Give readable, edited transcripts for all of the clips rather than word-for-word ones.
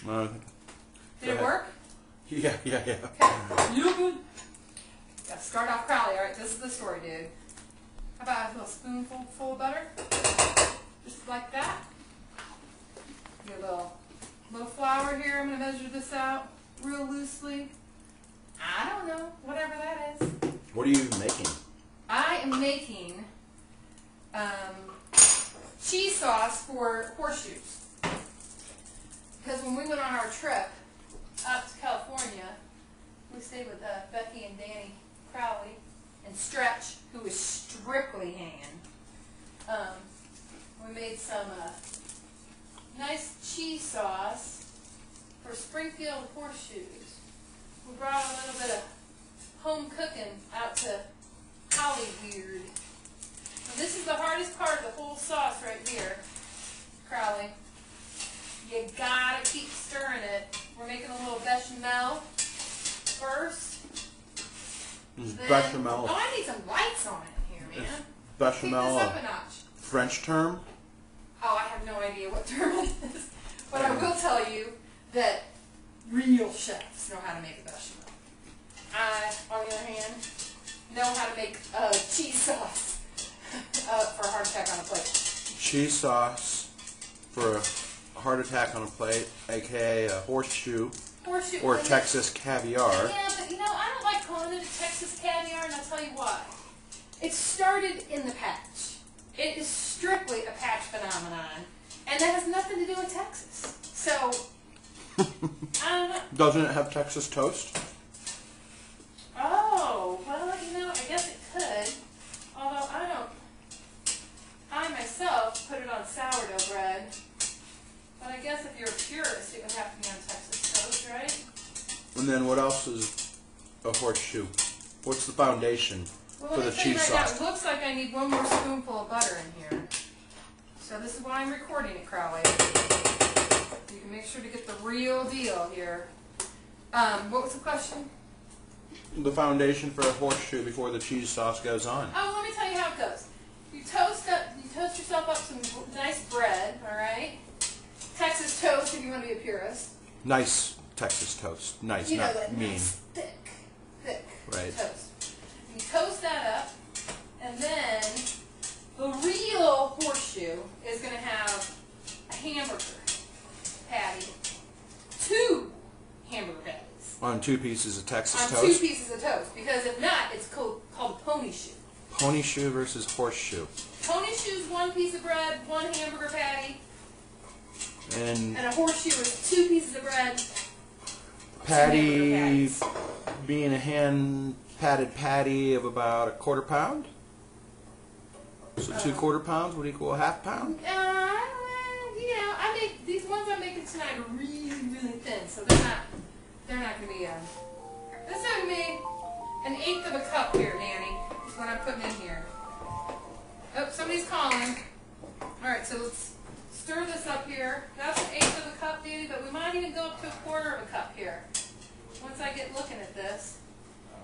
Did it work? Yeah. Okay. You good? Gotta start off Crowley. Alright, this is the story, dude. How about a little spoonful full of butter? Just like that. Get a little flour here. I'm going to measure this out real loosely. I don't know. Whatever that is. What are you making? I am making cheese sauce for horseshoes. Because when we went on our trip up to California, we stayed with Becky and Danny Crowley and Stretch, who is strictly hand. We made some nice cheese sauce for Springfield Horseshoes. We brought a little bit of home cooking out to Hollywood. And this is the hardest part of the whole sauce right here, Crowley. You gotta keep stirring it. We're making a little bechamel first. Bechamel. Oh, I need some lights on it here, man. Bechamel. Take this up a notch. French term? Oh, I have no idea what term it is. But I will tell you that real chefs know how to make a bechamel. I, on the other hand, know how to make cheese sauce for a heart attack on a plate. Cheese sauce for a heart attack on a plate, aka a horseshoe. Horseshoe. Or Texas caviar. Yeah, but you know, I don't like calling it a Texas caviar, and I'll tell you why. It started in the patch. It is strictly a patch phenomenon, and that has nothing to do with Texas. So, I don't know. Doesn't it have Texas toast? Oh, well, you know, I guess it could. Although I myself put it on sourdough bread. But I guess if you're a purist, it would have to be on Texas toast, right? And then what else is a horseshoe? What's the foundation for the cheese sauce? Now, it looks like I need one more spoonful of butter in here. So this is why I'm recording it, Crowley. You can make sure to get the real deal here. What was the question? The foundation for a horseshoe before the cheese sauce goes on. Oh, let me tell you how it goes. You toast yourself up some nice bread, all right? Texas toast if you want to be a purist. Nice Texas toast. Nice, you know, not that mean. Nice, thick right. toast. You toast that up, and then the real horseshoe is going to have a hamburger patty, 2 hamburger patties. On 2 pieces of Texas on toast? 2 pieces of toast, because if not, it's called pony shoe. Pony shoe versus horseshoe. Pony shoe's 1 piece of bread, 1 hamburger patty, and a horseshoe is 2 pieces of bread, patty being a hand-patted patty of about 1/4 pound? So 2/4 pounds would equal a 1/2 pound? You know, these ones I'm making tonight are really, really thin, so they're not going to be, this is going to be an 1/8 of a cup here, Danny, is what I'm putting in here. Oh, somebody's calling. Alright, so let's stir this up here. That's an 1/8 of a cup, Danny, but we might even go up to 1/4 of a cup here. Once I get looking at this.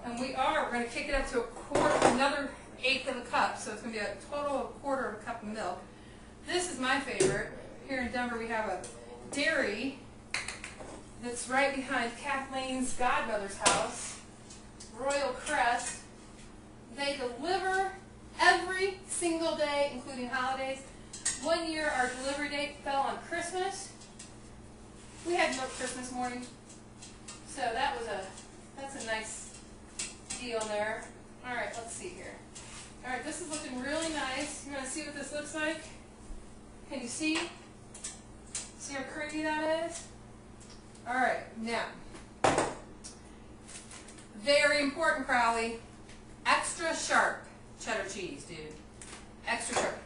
And we're going to kick it up to another 1/8 of a cup, so it's going to be a total of 1/4 of a cup of milk. This is my favorite. Here in Denver we have a dairy that's right behind Kathleen's godmother's house, Royal Crest. They deliver every single day, including holidays. One year our delivery date fell on Christmas. We had milk Christmas morning, so that's a nice deal there. All right, let's see here. All right, this is looking really nice. You want to see what this looks like? Can you see? See how creamy that is? All right, now, very important, Crowley, extra sharp cheddar cheese, dude. Extra sharp.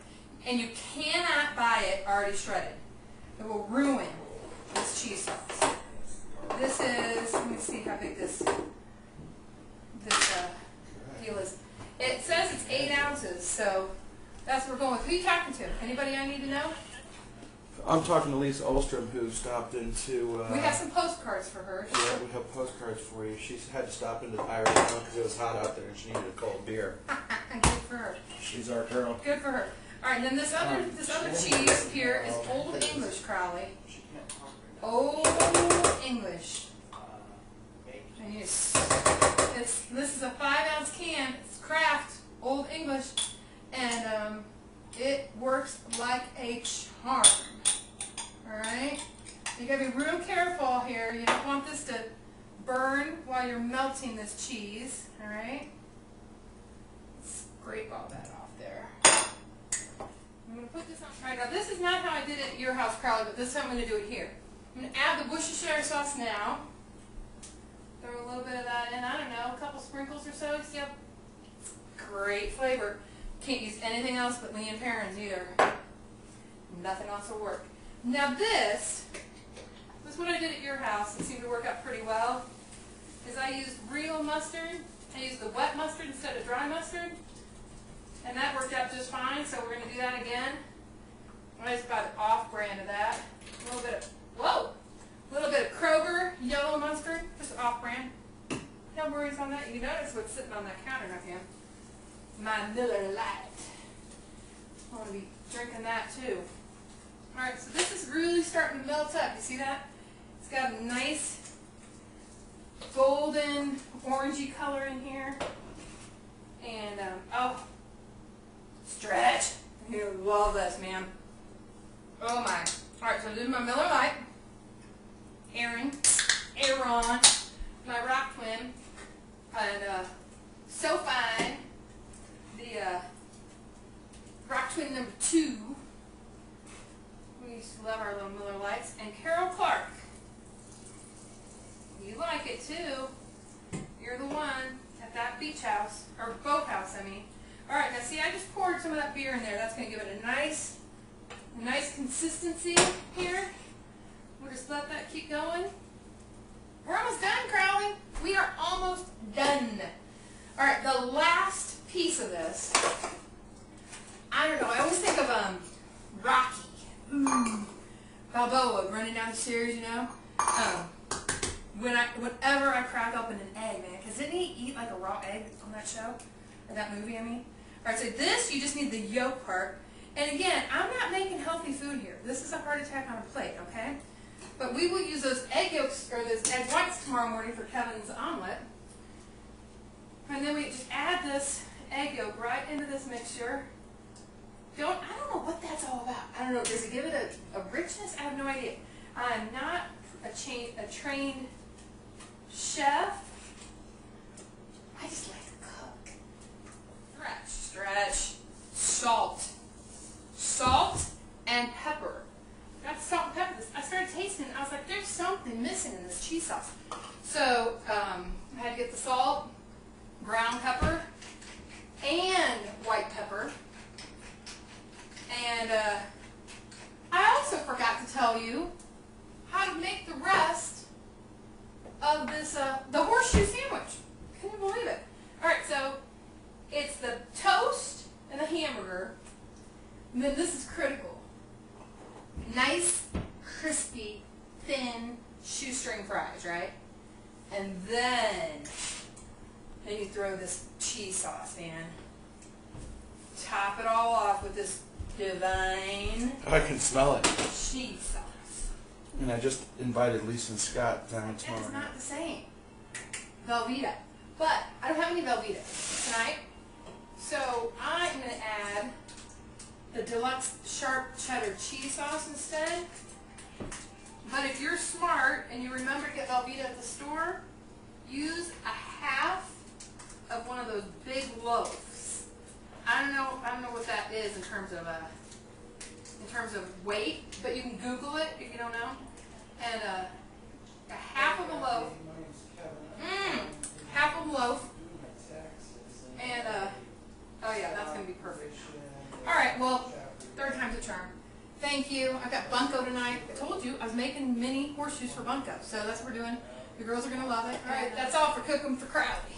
And you cannot buy it already shredded. It will ruin this cheese sauce. This is, let me see how big this deal is. It says it's 8 ounces, so that's what we're going with. Who are you talking to? Anybody I need to know? I'm talking to Lisa Olstrom, who stopped into... we have some postcards for her. Yeah, we have postcards for you. She had to stop into Irish because it was hot out there and she needed a cold beer. Good for her. She's our girl. Good for her. All right, and then this other cheese here is Old English, Crowley. Old English. And this is a 5-ounce can. It's Kraft Old English, and it works like a charm. All right. You gotta be real careful here. You don't want this to burn while you're melting this cheese. All right. Scrape all that off there. I'm going to put this on. All right, now this is not how I did it at your house, Crowley, but this is how I'm going to do it here. I'm going to add the Worcestershire sauce now. Throw a little bit of that in. I don't know, a couple sprinkles or so. You see how great flavor. Can't use anything else but Lee and Perrins either. Nothing else will work. Now this is what I did at your house. It seemed to work out pretty well. Is I used real mustard. I used the wet mustard instead of dry mustard. And that worked out just fine, so we're going to do that again. I just got an off-brand of that. A little bit of Kroger yellow mustard, just off-brand. No worries on that. You notice what's sitting on that counter up here. My Miller Lite. I want to be drinking that too. Alright, so this is really starting to melt up. You see that? It's got a nice golden orangey color in here. And, oh, stretch. You love this, man. Oh my. Alright, so this is my Miller Lite. Aaron, my rock twin. And, so fine. The, rock twin number 2. We used to love our little Miller Lights. And Carol Clark. You like it too. You're the one at that beach house, or boathouse, I mean. Alright, now see, I just poured some of that beer in there. That's going to give it a nice consistency here. We'll just let that keep going. We're almost done, Crowley. We are almost done. Alright, the last piece of this, I don't know, I always think of Rocky. Balboa running down the stairs, you know. Whenever I crack open an egg, man, because didn't he eat like a raw egg on that show? Or that movie, I mean? Alright, so this, you just need the yolk part. And again, I'm not making healthy food here. This is a heart attack on a plate, okay? But we will use those egg yolks, or those egg whites tomorrow morning for Kevin's omelet. And then we just add this egg yolk right into this mixture. I don't know what that's all about. I don't know, does it give it a richness? I have no idea. I'm not a trained chef. I just like to cook. Stretch. Salt and pepper. That's salt and pepper. I started tasting it. I was like, there's something missing in this cheese sauce. So I had to get the salt, brown pepper, and white pepper. And I also forgot to tell you how to make the rest of this, the horseshoe sandwich. Can you believe it? Alright, so it's the toast and the hamburger. And then this is critical. Nice, crispy, thin shoestring fries, right? And then you throw this cheese sauce, man. Top it all off with this divine I can smell it. cheese sauce. And I just invited Lisa and Scott down tomorrow. That's not the same. Velveeta. But I don't have any Velveeta tonight. So I'm going to add the deluxe sharp cheddar cheese sauce instead. But if you're smart and you remember to get Velveeta at the store, use a half of one of those big loaves. I don't know what that is in terms of weight, but you can Google it if you don't know. And a half of a loaf. Half of a loaf. And oh yeah, that's gonna be perfect. All right, well, third time's a charm. Thank you. I've got bunko tonight. I told you I was making mini horseshoes for bunko, so that's what we're doing. The girls are gonna love it. All right, that's all for Cook 'em for Crowley.